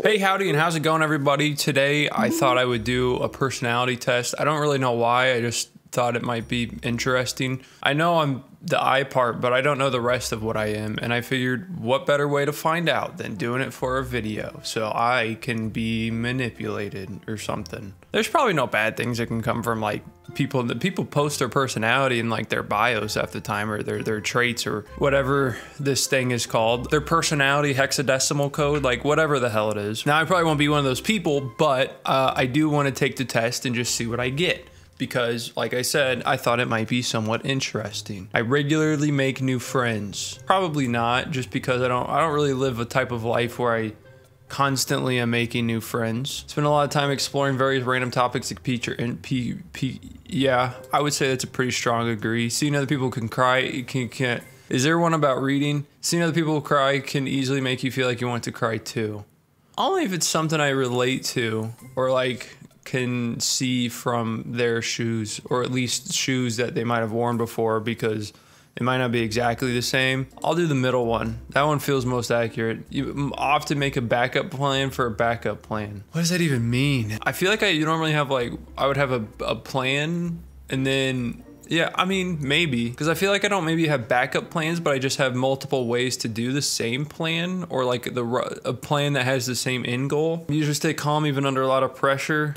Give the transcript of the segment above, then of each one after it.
Hey, howdy, and how's it going, everybody? Today, I thought I would do a personality test. I don't really know why. I just thought it might be interesting. I know I'm the I part, but I don't know the rest of what I am. And I figured what better way to find out than doing it for a video so I can be manipulated or something. There's probably no bad things that can come from like people post their personality in like their bios half the time, or their traits, or whatever this thing is called, their personality hexadecimal code, like whatever the hell it is. Now I probably won't be one of those people, but I do want to take the test and just see what I get. Because, like I said, I thought it might be somewhat interesting. I regularly make new friends. Probably not, just because I don't really live a type of life where I constantly am making new friends. Spend a lot of time exploring various random topics like yeah, I would say that's a pretty strong agree. Seeing other people can cry, can't. Is there one about reading? Seeing other people cry can easily make you feel like you want to cry too. Only if it's something I relate to, or like can see from their shoes, or at least shoes that they might have worn before, because it might not be exactly the same. I'll do the middle one. That one feels most accurate. You often make a backup plan for a backup plan. What does that even mean? I feel like you normally have like, I would have a plan, and then, yeah, I mean, maybe. Because I feel like I don't maybe have backup plans, but I just have multiple ways to do the same plan, or like a plan that has the same end goal. Usually stay calm even under a lot of pressure.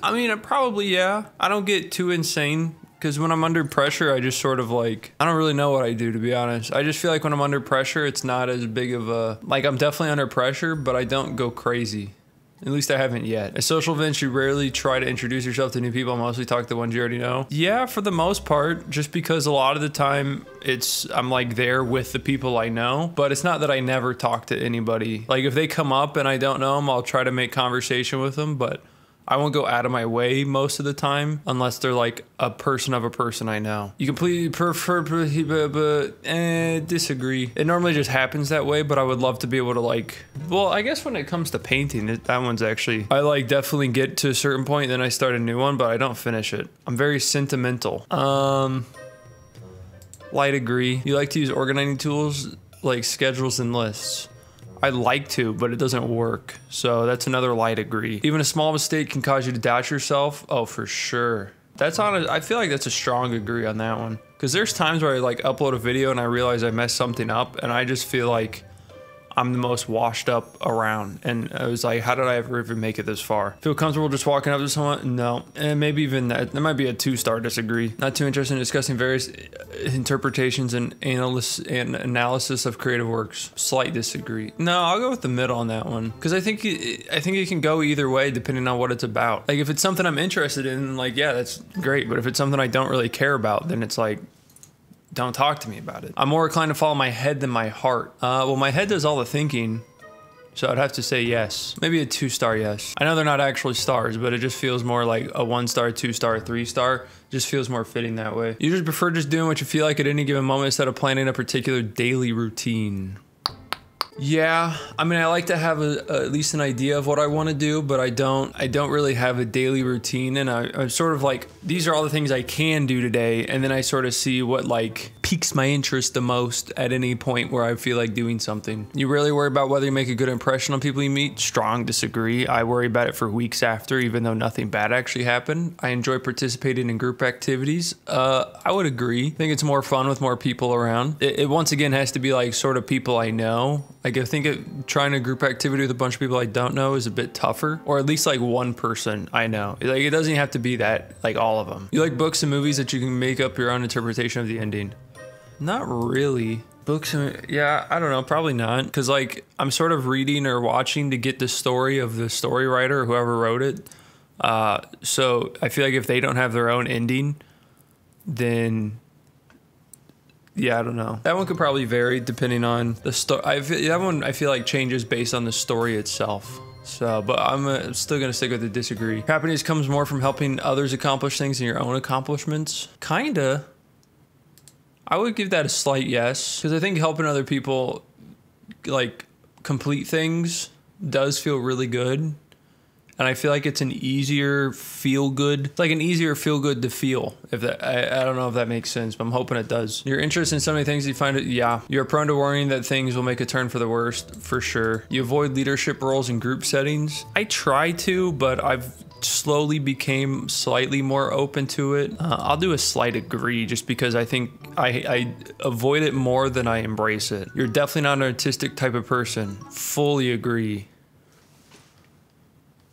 I mean, probably, yeah. I don't get too insane, because when I'm under pressure, I just sort of like, I don't really know what I do, to be honest. I just feel like when I'm under pressure, it's not as big of a, like, I'm definitely under pressure, but I don't go crazy. At least I haven't yet. At social events, you rarely try to introduce yourself to new people, mostly talk to the ones you already know. Yeah, for the most part, just because a lot of the time I'm like there with the people I know, but it's not that I never talk to anybody. Like if they come up and I don't know them, I'll try to make conversation with them, but I won't go out of my way most of the time unless they're like a person of a person I know. You completely disagree. It normally just happens that way, but I would love to be able to like, well, I guess when it comes to painting, that one's actually, I like definitely get to a certain point, then I start a new one, but I don't finish it. I'm very sentimental. Light agree. You like to use organizing tools like schedules and lists. I like to, but it doesn't work. So that's another light agree. Even a small mistake can cause you to doubt yourself. Oh, for sure. I feel like that's a strong agree on that one. Because there's times where I like upload a video and I realize I messed something up, and I just feel like I'm the most washed up around. And I was like, how did I ever even make it this far? Feel comfortable just walking up to someone? No. And maybe even that might be a 2-star disagree. Not too interested in discussing various interpretations and analysis of creative works. Slight disagree. No, I'll go with the middle on that one. Because I think it can go either way depending on what it's about. Like if it's something I'm interested in, like, yeah, that's great. But if it's something I don't really care about, then it's like, don't talk to me about it. I'm more inclined to follow my head than my heart. Well, my head does all the thinking, so I'd have to say yes. Maybe a 2-star yes. I know they're not actually stars, but it just feels more like a 1-star, 2-star, 3-star. Just feels more fitting that way. You just prefer just doing what you feel like at any given moment instead of planning a particular daily routine. Yeah, I mean, I like to have at least an idea of what I want to do, but I don't really have a daily routine, and I'm sort of like, these are all the things I can do today, and then I sort of see what like piques my interest the most at any point where I feel like doing something. You rarely worry about whether you make a good impression on people you meet. Strong disagree. I worry about it for weeks after, even though nothing bad actually happened. I enjoy participating in group activities. I would agree. I think it's more fun with more people around. It once again has to be like sort of people I know. Like I think trying a group activity with a bunch of people I don't know is a bit tougher, or at least like one person I know. Like it doesn't even have to be that, like all of them. You like books and movies that you can make up your own interpretation of the ending? Not really. Books, yeah, I don't know, probably not. Because like I'm sort of reading or watching to get the story of the story writer or whoever wrote it. So I feel like if they don't have their own ending, then yeah, I don't know. That one could probably vary depending on the story. That one I feel like changes based on the story itself. So, but I'm still gonna stick with the disagree. Happiness comes more from helping others accomplish things than your own accomplishments. Kinda. I would give that a slight yes, because I think helping other people like complete things does feel really good. And I feel like it's an easier feel good. It's like an easier feel good to feel. If that, I don't know if that makes sense, but I'm hoping it does. You're interested in so many things, you find it, yeah. You're prone to worrying that things will make a turn for the worst, for sure. You avoid leadership roles in group settings. I try to, but I've slowly became slightly more open to it. I'll do a slight agree just because I think I avoid it more than I embrace it. You're definitely not an artistic type of person. Fully agree.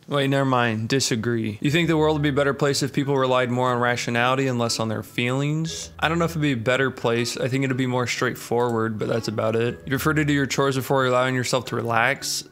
Wait, never mind. Disagree. You think the world would be a better place if people relied more on rationality and less on their feelings? I don't know if it'd be a better place. I think it'd be more straightforward, but that's about it. You prefer to do your chores before allowing yourself to relax?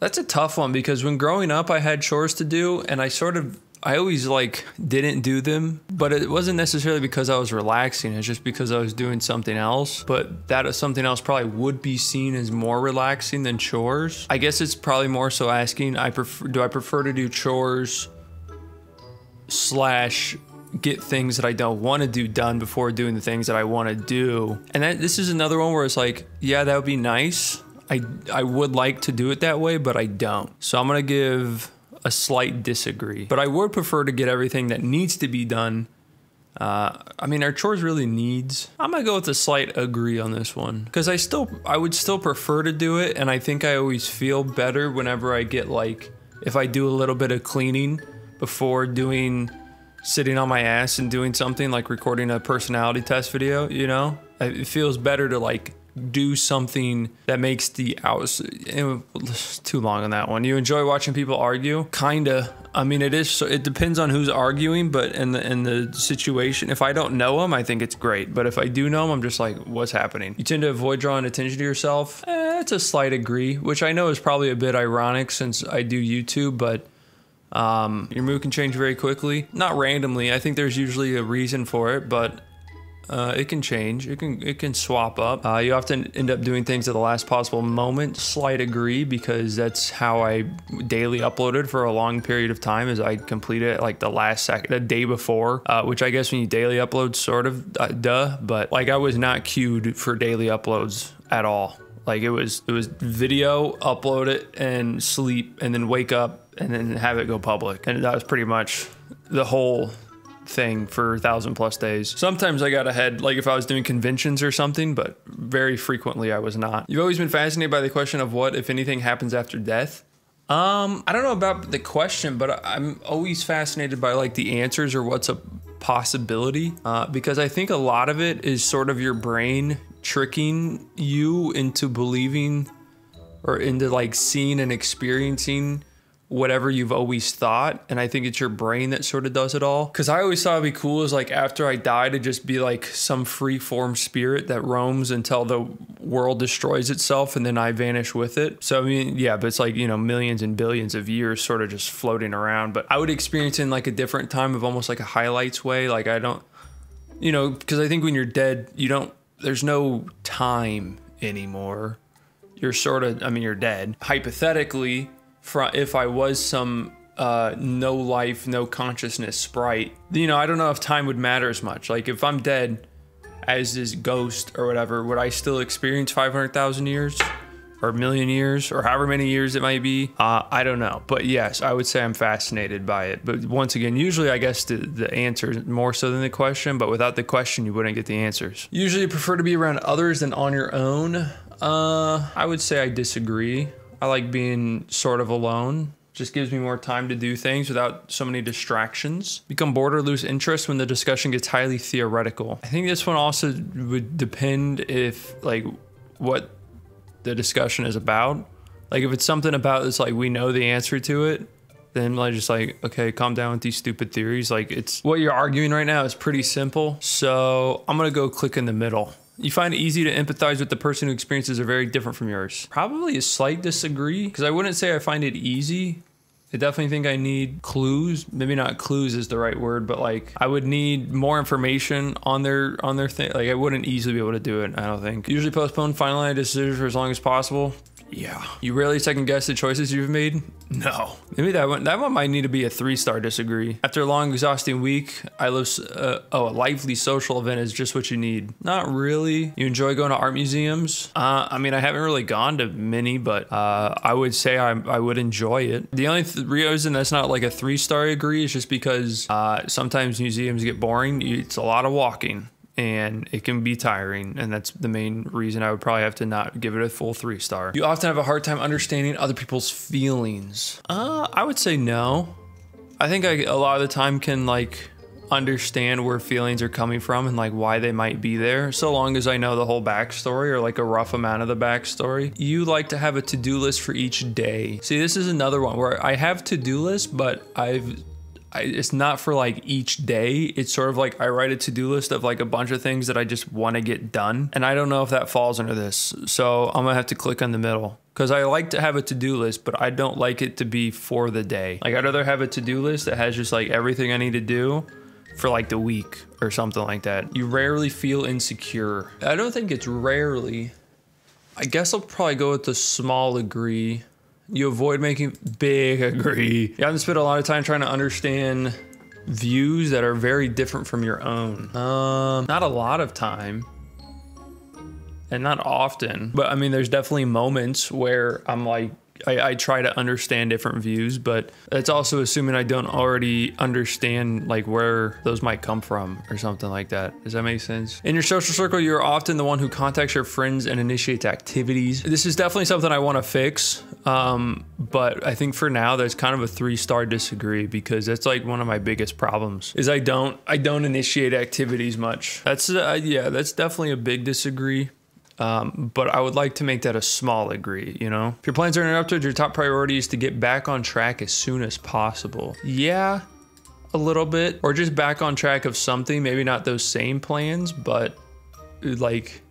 That's a tough one because when growing up, I had chores to do and I always like didn't do them, but it wasn't necessarily because I was relaxing. It's just because I was doing something else, but that something else probably would be seen as more relaxing than chores. I guess it's probably more so asking, do I prefer to do chores / get things that I don't want to do done before doing the things that I want to do? And this is another one where it's like, yeah, that would be nice. I would like to do it that way, but I don't. So I'm gonna give a slight disagree. But I would prefer to get everything that needs to be done. I mean, are chores really needs? I'm gonna go with a slight agree on this one. Because I would still prefer to do it, and I think I always feel better whenever I get like, if I do a little bit of cleaning before sitting on my ass and doing something like recording a personality test video, you know? It feels better to like do something that makes the hours. It's too long on that one. You enjoy watching people argue? Kinda. I mean, it depends on who's arguing, but in the situation, if I don't know them, I think it's great. But if I do know them, I'm just like, what's happening? You tend to avoid drawing attention to yourself? It's a slight agree, which I know is probably a bit ironic since I do YouTube, but your mood can change very quickly. Not randomly. I think there's usually a reason for it, but it can change. It can swap up. You often end up doing things at the last possible moment. Slight agree, because that's how I daily uploaded for a long period of time. Is I complete it like the last second, the day before. Which I guess when you daily upload, sort of duh. But like I was not queued for daily uploads at all. Like it was video, upload it, and sleep, and then wake up, and then have it go public. And that was pretty much the whole thing for 1,000+ days. Sometimes I got ahead, like if I was doing conventions or something, but very frequently I was not. You've always been fascinated by the question of what, if anything, happens after death. I don't know about the question, but I'm always fascinated by like the answers or what's a possibility, because I think a lot of it is sort of your brain tricking you into believing or into like seeing and experiencing whatever you've always thought. And I think it's your brain that sort of does it all. Because I always thought it'd be cool is like after I die to just be like some free form spirit that roams until the world destroys itself and then I vanish with it. So I mean, yeah, but it's like, you know, millions and billions of years sort of just floating around. But I would experience in like a different time of almost like a highlights way. Like I don't, you know, because I think when you're dead, there's no time anymore. You're sort of, I mean, you're dead. Hypothetically, if I was some no life, no consciousness sprite, you know, I don't know if time would matter as much. Like if I'm dead as this ghost or whatever, would I still experience 500,000 years or 1,000,000 years or however many years it might be? I don't know. But yes, I would say I'm fascinated by it. But once again, usually I guess the answer is more so than the question, but without the question, you wouldn't get the answers. Usually you prefer to be around others than on your own. I would say I disagree. I like being sort of alone. Just gives me more time to do things without so many distractions. Become bored or lose interest when the discussion gets highly theoretical. I think this one also would depend if like what the discussion is about. Like if it's something about it's like we know the answer to it, then like just like, okay, calm down with these stupid theories. Like it's what you're arguing right now is pretty simple. So I'm gonna go click in the middle. You find it easy to empathize with the person whose experiences are very different from yours. Probably a slight disagree, because I wouldn't say I find it easy. I definitely think I need clues. Maybe not clues is the right word, but like I would need more information on their thing. Like I wouldn't easily be able to do it, I don't think. Usually postpone finalizing a decision for as long as possible. Yeah. You rarely second guess the choices you've made? No. Maybe that one might need to be a 3-star disagree. After a long, exhausting week, a lively social event is just what you need. Not really. You enjoy going to art museums? I mean, I haven't really gone to many, but I would say I would enjoy it. The only reason that's not like a 3-star agree is just because sometimes museums get boring. It's a lot of walking. And it can be tiring, and that's the main reason I would probably have to not give it a full 3-star. You often have a hard time understanding other people's feelings. I would say no. I think I a lot of the time can like understand where feelings are coming from and like why they might be there, so long as I know the whole backstory or like a rough amount of the backstory. You like to have a to-do list for each day. See, this is another one where I have to-do lists, but it's not for like each day. It's sort of like I write a to-do list of like a bunch of things that I just want to get done. And I don't know if that falls under this. So I'm gonna have to click on the middle, because I like to have a to-do list, but I don't like it to be for the day. Like I'd rather have a to-do list that has just like everything I need to do for like the week or something like that. You rarely feel insecure. I don't think it's rarely. I guess I'll probably go with the small agree. You avoid making big agree. You have to spend a lot of time trying to understand views that are very different from your own. Not a lot of time. And not often. But I mean, there's definitely moments where I'm like, I try to understand different views, but it's also assuming I don't already understand like where those might come from or something like that. Does that make sense? In your social circle, you're often the one who contacts your friends and initiates activities. This is definitely something I want to fix. But I think for now, there's kind of a 3-star disagree, because that's like one of my biggest problems is I don't initiate activities much. That's yeah, that's definitely a big disagree. But I would like to make that a small agree, you know? If your plans are interrupted, your top priority is to get back on track as soon as possible. Yeah, a little bit. Or just back on track of something, maybe not those same plans, but like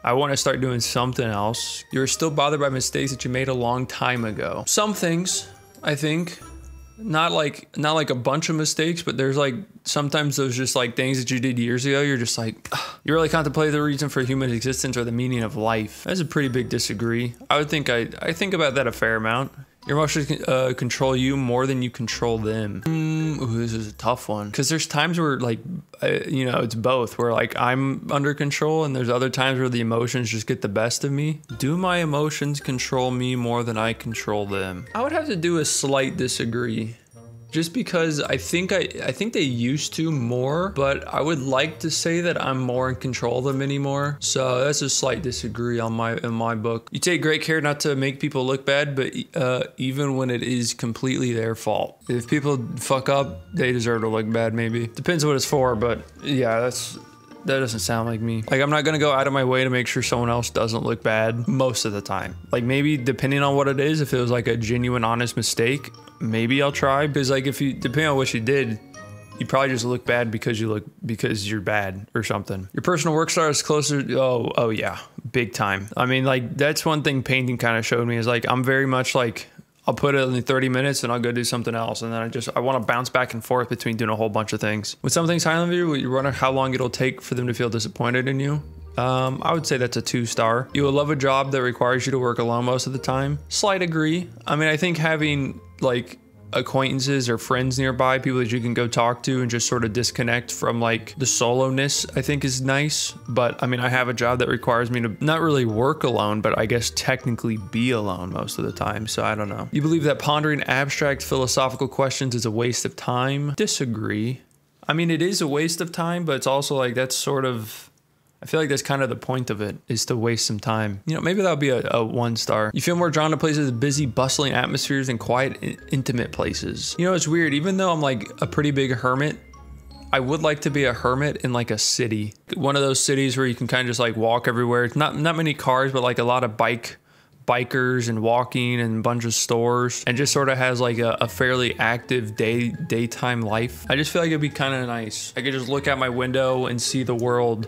I want to start doing something else. You're still bothered by mistakes that you made a long time ago. Some things, I think. Not like a bunch of mistakes, but there's like sometimes those just like things that you did years ago. You're just like, ugh. You really contemplate the reason for human existence or the meaning of life. That's a pretty big disagree. I would think I think about that a fair amount. Your emotions control you more than you control them. Ooh, this is a tough one. Because there's times where like, you know, it's both. Where like I'm under control, and there's other times where the emotions just get the best of me. Do my emotions control me more than I control them? I would have to do a slight disagree. Just because I think they used to more, but I would like to say that I'm more in control of them anymore. So that's a slight disagree in my book. You take great care not to make people look bad, but even when it is completely their fault. If people fuck up, they deserve to look bad, maybe. Depends what it's for, but yeah, that doesn't sound like me. Like I'm not gonna go out of my way to make sure someone else doesn't look bad most of the time. Like maybe depending on what it is, if it was like a genuine honest mistake, maybe I'll try. Because like if you, depending on what you did, you probably just look bad because you're bad or something. Your personal work style is closer. Oh yeah, big time. I mean, like that's one thing painting kind of showed me is like, I'm very much like, I'll put it in 30 minutes and I'll go do something else. And then I want to bounce back and forth between doing a whole bunch of things. With some things high on you wonder how long it'll take for them to feel disappointed in you. I would say that's a 2-star. You will love a job that requires you to work alone most of the time. Slight agree. I mean, I think having like acquaintances or friends nearby, people that you can go talk to and just sort of disconnect from like the solo-ness, I think is nice. But I mean, I have a job that requires me to not really work alone, but I guess technically be alone most of the time. So I don't know. You believe that pondering abstract philosophical questions is a waste of time? Disagree. I mean, it is a waste of time, but it's also like, that's sort of, I feel like that's kind of the point of it, is to waste some time. You know, maybe that'll be a 1-star. You feel more drawn to places with busy, bustling atmospheres than quiet, intimate places. You know, it's weird. Even though I'm like a pretty big hermit, I would like to be a hermit in like a city. One of those cities where you can kind of just like walk everywhere. It's not many cars, but like a lot of bikers and walking and a bunch of stores, and just sort of has like a fairly active daytime life. I just feel like it'd be kind of nice. I could just look out my window and see the world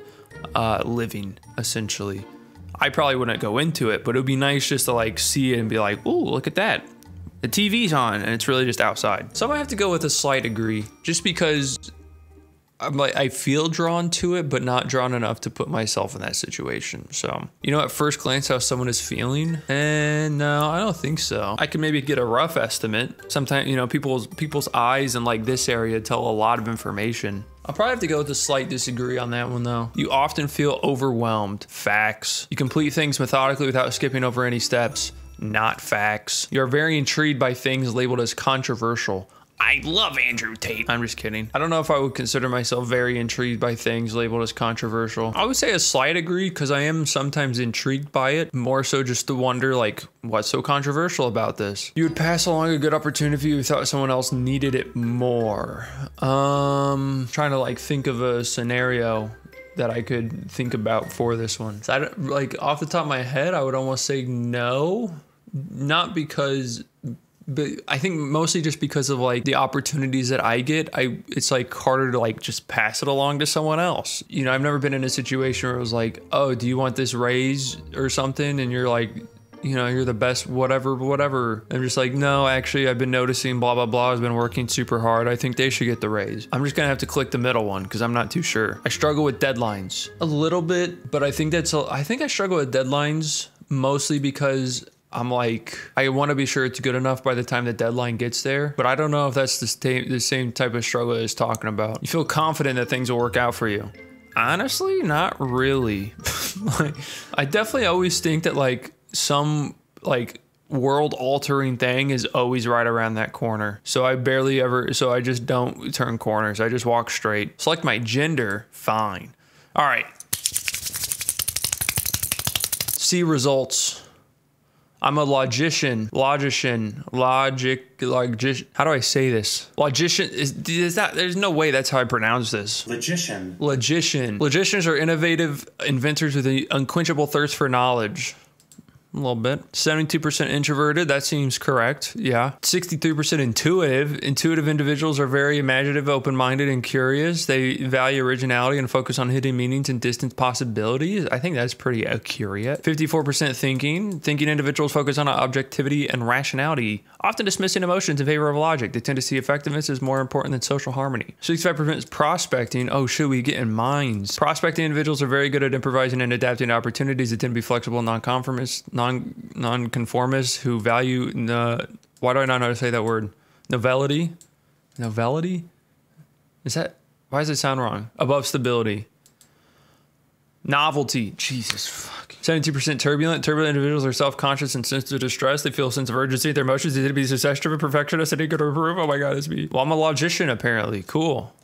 living, essentially. I probably wouldn't go into it, but it would be nice just to like see it and be like, ooh, look at that. The TV's on and it's really just outside. So I might have to go with a slight agree, just because I'm like, I feel drawn to it, but not drawn enough to put myself in that situation. So, you know, at first glance, how someone is feeling, and no, I don't think so. I can maybe get a rough estimate. Sometimes, you know, people's eyes in like this area tell a lot of information. I'll probably have to go with a slight disagree on that one though. You often feel overwhelmed. Facts. You complete things methodically without skipping over any steps. Not facts. You're very intrigued by things labeled as controversial. I love Andrew Tate. I'm just kidding. I don't know if I would consider myself very intrigued by things labeled as controversial. I would say a slight agree because I am sometimes intrigued by it. More so just to wonder like, what's so controversial about this? You would pass along a good opportunity if you thought someone else needed it more. Trying to like think of a scenario that I could think about for this one. So I don't, like off the top of my head, I would almost say no. Not because, but I think mostly just because of like the opportunities that I get, it's like harder to like just pass it along to someone else. You know, I've never been in a situation where it was like, oh, do you want this raise or something? And you're like, you know, you're the best, whatever. I'm just like, no, actually, I've been noticing blah, blah, blah. I've been working super hard. I think they should get the raise. I'm just gonna have to click the middle one because I'm not too sure. I struggle with deadlines a little bit, but I think I think I struggle with deadlines mostly because I'm like, I want to be sure it's good enough by the time the deadline gets there, but I don't know if that's the same type of struggle it's talking about. You feel confident that things will work out for you. Honestly, not really. Like, I definitely always think that like some like world altering thing is always right around that corner. So I just don't turn corners. I just walk straight. Select my gender, fine. All right. See results. I'm a logician. How do I say this? Logician is that? There's no way that's how I pronounce this. Logician. Logicians are innovative inventors with an unquenchable thirst for knowledge. A little bit. 72% introverted. That seems correct. Yeah. 63% intuitive. Intuitive individuals are very imaginative, open-minded, and curious. They value originality and focus on hidden meanings and distant possibilities. I think that's pretty accurate. 54% thinking. Thinking individuals focus on objectivity and rationality, often dismissing emotions in favor of logic. They tend to see effectiveness as more important than social harmony. 65% is prospecting. Oh, should we get in minds? Prospecting individuals are very good at improvising and adapting to opportunities. They tend to be flexible, non-conformists who value why do I not know how to say that word? Novelty? Is that, why does it sound wrong? Above stability. Novelty. Jesus fuck. 72% turbulent. Turbulent individuals are self-conscious and sensitive to distress. They feel a sense of urgency. Their emotions tend to be success-driven, perfectionist, and eager to improve. Oh my God, it's me. Well, I'm a logician apparently. Cool.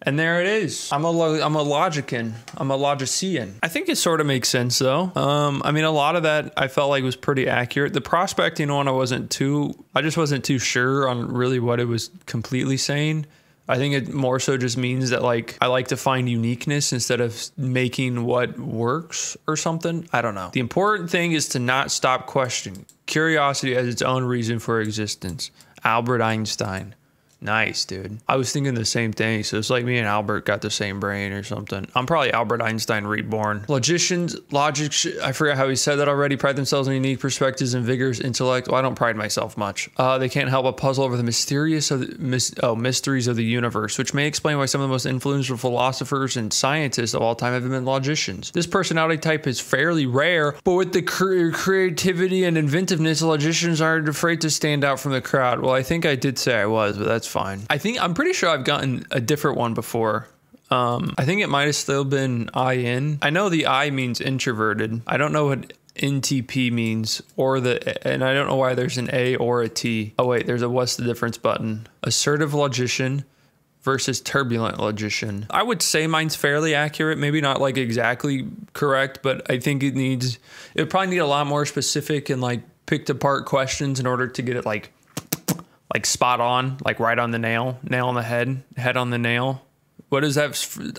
And there it is. I'm a logician. I'm a logician. I think it sort of makes sense though. I mean, a lot of that I felt like was pretty accurate. The prospecting one, I just wasn't too sure on really what it was completely saying. I think it more so just means that like, I like to find uniqueness instead of making what works or something. I don't know. The important thing is to not stop questioning. Curiosity has its own reason for existence. Albert Einstein. Nice, dude. I was thinking the same thing. So it's like me and Albert got the same brain or something. I'm probably Albert Einstein reborn. Logicians, I forgot how he said that already, pride themselves on unique perspectives and vigorous intellect. Well, I don't pride myself much. They can't help but puzzle over the mysteries of the universe, which may explain why some of the most influential philosophers and scientists of all time have been logicians. This personality type is fairly rare, but with the creativity and inventiveness, logicians aren't afraid to stand out from the crowd. Well, I think I did say I was, but that's fine. I'm pretty sure I've gotten a different one before. I think it might have still been IN. I know the I means introverted. I don't know what NTP means and I don't know why there's an A or a T. Oh wait, there's a what's the difference button. Assertive logician versus turbulent logician. I would say mine's fairly accurate. Maybe not like exactly correct, but I think it would probably need a lot more specific and like picked apart questions in order to get it like spot on, like right on the nail on the head on the nail. What is that?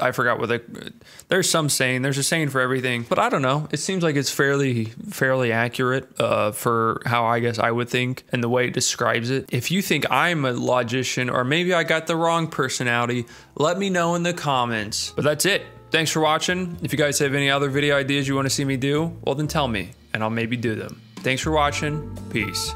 I forgot what there's some saying, there's a saying for everything, but I don't know. It seems like it's fairly accurate for how I guess I would think and the way it describes it. If you think I'm a logician or maybe I got the wrong personality, let me know in the comments. But that's it. Thanks for watching. If you guys have any other video ideas you want to see me do, well then tell me and I'll maybe do them. Thanks for watching. Peace.